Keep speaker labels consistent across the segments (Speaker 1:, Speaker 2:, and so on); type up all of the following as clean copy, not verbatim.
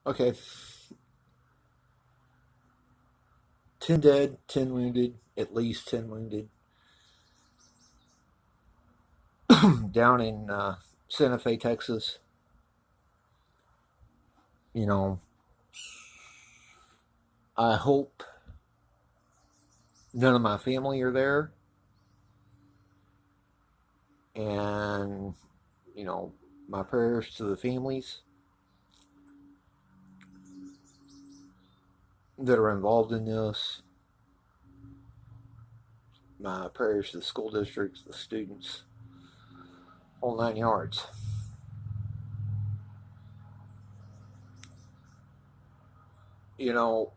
Speaker 1: Okay, 10 dead, 10 wounded, at least 10 wounded, down in Santa Fe, Texas. You know, I hope none of my family are there. And, you know, my prayers to the families that are involved in this. My prayers to the school districts, the students, whole 9 yards. You know,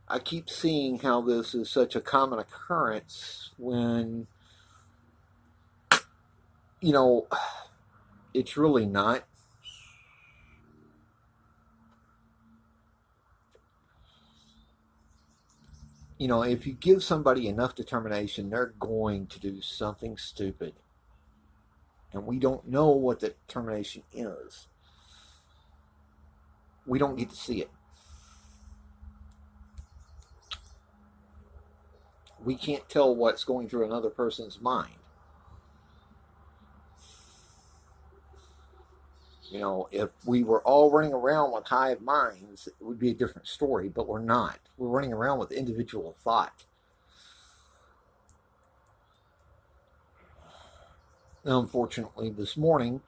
Speaker 1: I keep seeing how this is such a common occurrence when, you know, it's really not. You know, if you give somebody enough determination, they're going to do something stupid. And we don't know what the determination is. We don't get to see it. We can't tell what's going through another person's mind. You know, if we were all running around with hive minds, it would be a different story, but we're not. We're running around with individual thought. Now, unfortunately, this morning,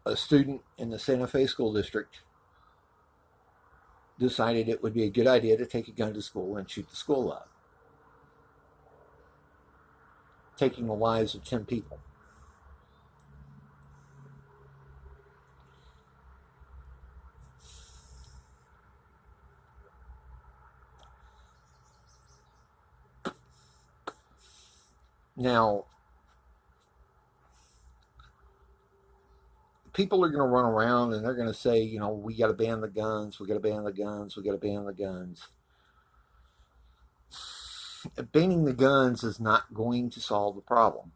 Speaker 1: a student in the Santa Fe School District decided it would be a good idea to take a gun to school and shoot the school up, taking the lives of 10 people. Now, people are going to run around and they're going to say, you know, we got to ban the guns, we got to ban the guns, we got to ban the guns. Banning the guns is not going to solve the problem.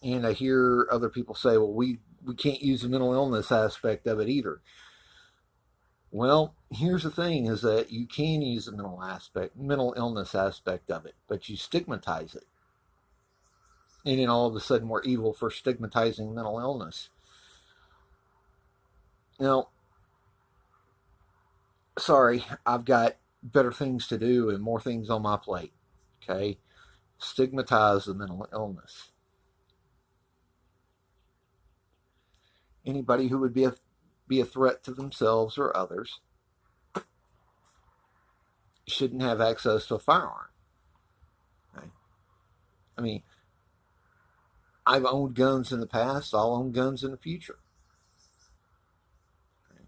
Speaker 1: And I hear other people say, well, we can't use the mental illness aspect of it either. Well, here's the thing is that you can use the mental illness aspect of it, but you stigmatize it. And then all of a sudden we're evil for stigmatizing mental illness. Now, sorry, I've got better things to do and more things on my plate. Okay? Stigmatize the mental illness. Anybody who would be a threat to themselves or others shouldn't have access to a firearm. Okay? I mean, I've owned guns in the past, I'll own guns in the future. Okay?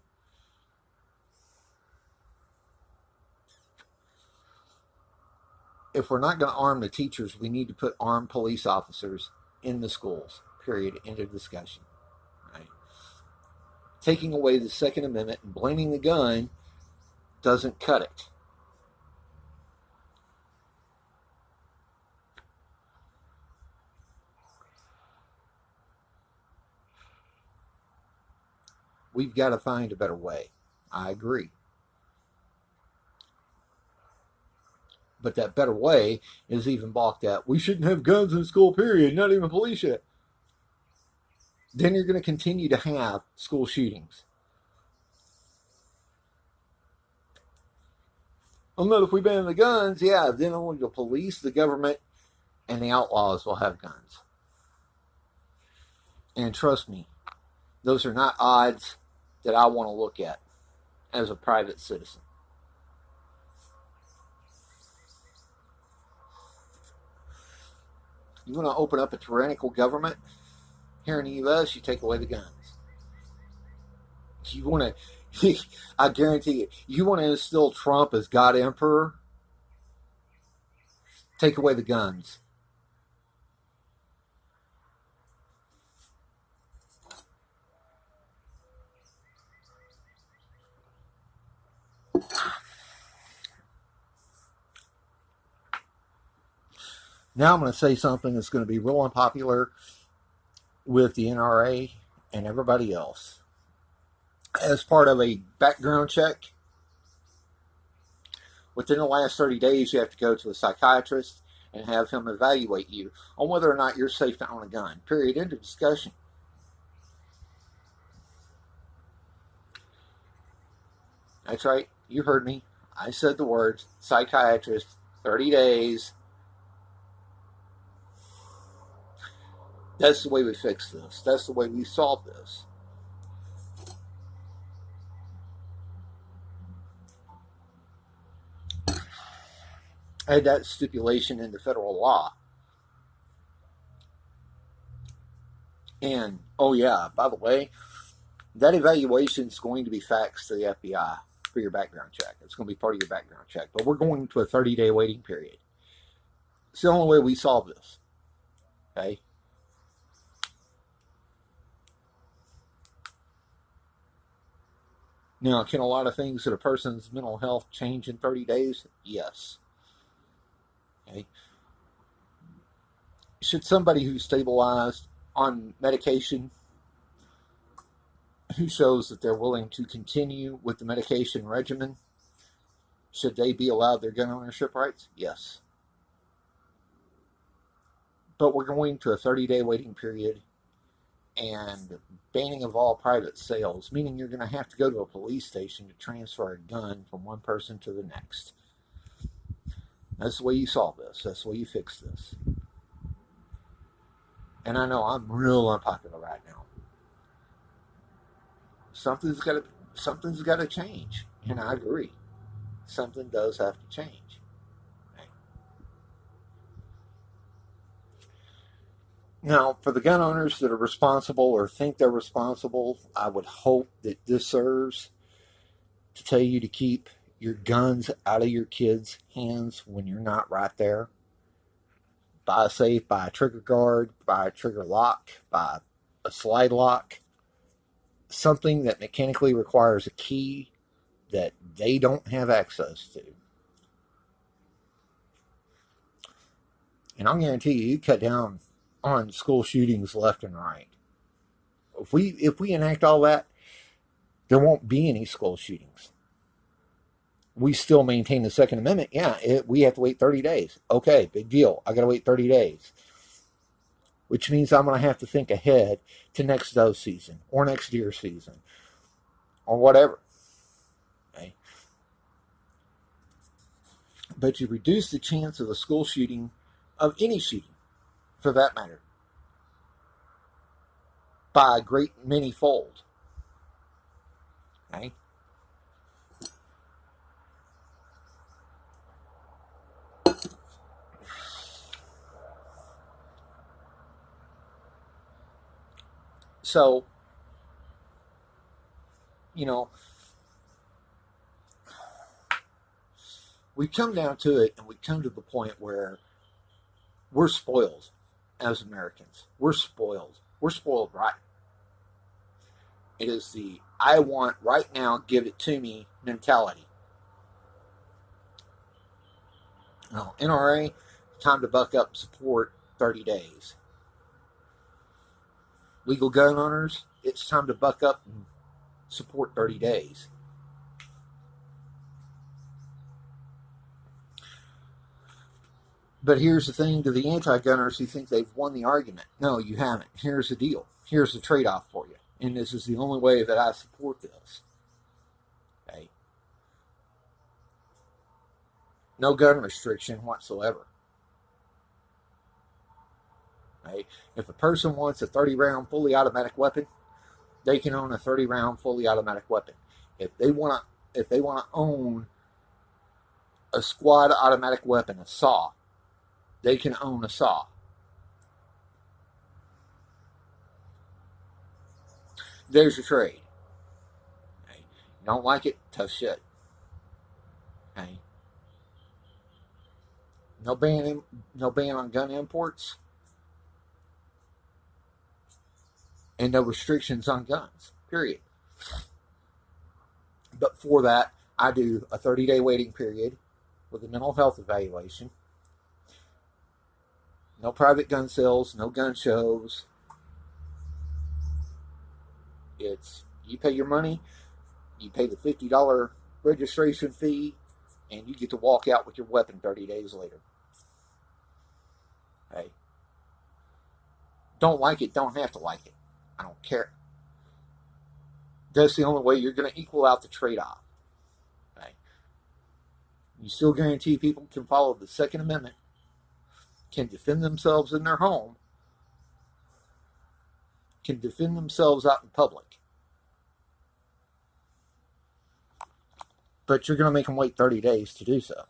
Speaker 1: If we're not going to arm the teachers, we need to put armed police officers in the schools. Period. End of discussion. Right? Taking away the Second Amendment and blaming the gun doesn't cut it. We've got to find a better way. I agree. But that better way is even balked at. We shouldn't have guns in school, period. Not even police yet. Then you're going to continue to have school shootings. Well, no, if we ban the guns, yeah, then only the police, the government, and the outlaws will have guns. And trust me, those are not odds that I want to look at as a private citizen. You want to open up a tyrannical government? Here in the U.S., you take away the guns. You want to, I guarantee you want to instill Trump as God Emperor? Take away the guns. Now I'm going to say something that's going to be real unpopular with the NRA and everybody else. As part of a background check, within the last 30 days, you have to go to a psychiatrist and have him evaluate you on whether or not you're safe to own a gun. Period. End of discussion. That's right. You heard me. I said the words psychiatrist, 30 days. That's the way we fix this. That's the way we solve this. Add that stipulation into federal law. And, oh yeah, by the way, that evaluation is going to be faxed to the FBI for your background check. It's going to be part of your background check. But we're going to a 30-day waiting period. It's the only way we solve this. Okay? Now, can a lot of things in a person's mental health change in 30 days? Yes. Okay. Should somebody who's stabilized on medication, who shows that they're willing to continue with the medication regimen, should they be allowed their gun ownership rights? Yes. But we're going to a 30-day waiting period and banning of all private sales, meaning you're going to have to go to a police station to transfer a gun from one person to the next. That's the way you solve this. That's the way you fix this. And I know I'm real unpopular right now. Something's got to change, and I agree. Something does have to change. Now, for the gun owners that are responsible or think they're responsible, I would hope that this serves to tell you to keep your guns out of your kids' hands when you're not right there. Buy a safe, buy a trigger guard, buy a trigger lock, buy a slide lock. Something that mechanically requires a key that they don't have access to. And I'll guarantee you cut down on school shootings left and right. If we enact all that, there won't be any school shootings. We still maintain the Second Amendment. Yeah, we have to wait 30 days. Okay, big deal. I got to wait 30 days. Which means I'm going to have to think ahead to next doe season or next deer season or whatever. Okay? But you reduce the chance of a school shooting, of any shooting for that matter, by a great many fold. Okay? So, we come down to it and we come to the point where we're spoiled as Americans. We're spoiled. We're spoiled right. It is the I want right now, give it to me mentality. Now, NRA, time to buck up and support 30 days. Legal gun owners, it's time to buck up and support 30 days. But here's the thing to the anti-gunners who think they've won the argument. No, you haven't. Here's the deal. Here's the trade-off for you. And this is the only way that I support this. Okay? No gun restriction whatsoever. Okay? If a person wants a 30-round fully automatic weapon, they can own a 30-round fully automatic weapon. If they want to own a squad automatic weapon, a saw, they can own a saw. There's your trade. Okay. You don't like it? Tough shit. Okay. No ban on gun imports, and no restrictions on guns. Period. But for that, I do a 30-day waiting period with a mental health evaluation. No private gun sales, no gun shows. It's you pay your money, you pay the $50 registration fee, and you get to walk out with your weapon 30 days later. Hey, don't like it, don't have to like it. I don't care. That's the only way you're going to equal out the trade-off. Okay? You still guarantee people can follow the Second Amendment, can defend themselves in their home, can defend themselves out in public. But you're going to make them wait 30 days to do so.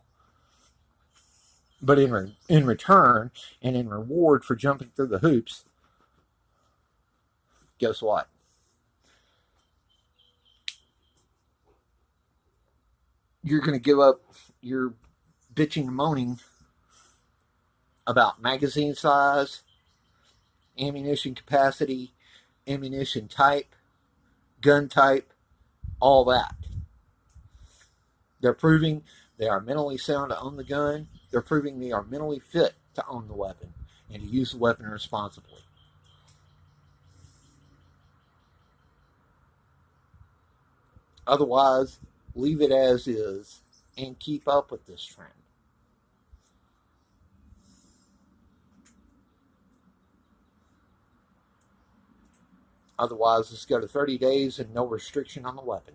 Speaker 1: But in return and in reward for jumping through the hoops, guess what? You're going to give up your bitching and moaning about magazine size, ammunition capacity, ammunition type, gun type, all that. They're proving they are mentally sound to own the gun. They're proving they are mentally fit to own the weapon and to use the weapon responsibly. Otherwise, leave it as is and keep up with this trend. Otherwise, let's go to 30 days and no restriction on the weapon.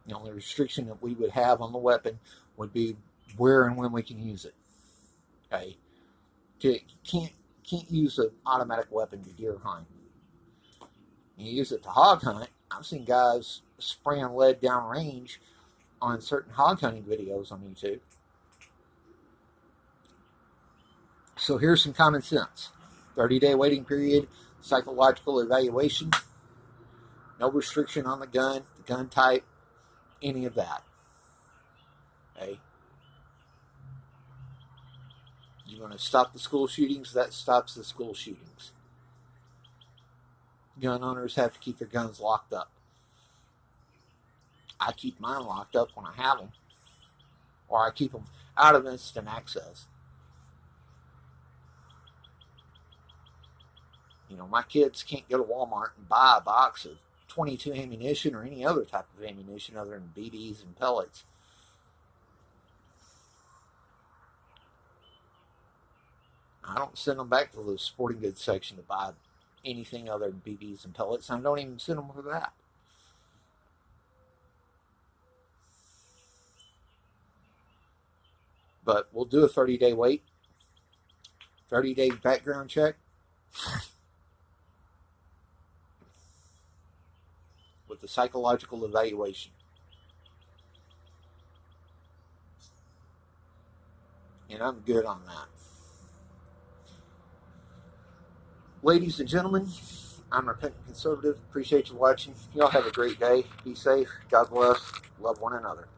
Speaker 1: The only restriction that we would have on the weapon would be where and when we can use it. Okay, you can't use an automatic weapon to deer hunt. You use it to hog hunt. I've seen guys spraying lead downrange on certain hog hunting videos on YouTube. So here's some common sense. 30-day waiting period, psychological evaluation, no restriction on the gun type, any of that. Okay? You want to stop the school shootings? That stops the school shootings. Gun owners have to keep their guns locked up. I keep mine locked up when I have them, or I keep them out of instant access. You know, my kids can't go to Walmart and buy a box of 22 ammunition or any other type of ammunition other than BBs and pellets. I don't send them back to the sporting goods section to buy anything other than BBs and pellets. I don't even send them for that. But we'll do a 30-day wait, 30-day background check with the psychological evaluation. And I'm good on that. Ladies and gentlemen, I'm Repentant Conservative. Appreciate you watching. Y'all have a great day. Be safe. God bless. Love one another.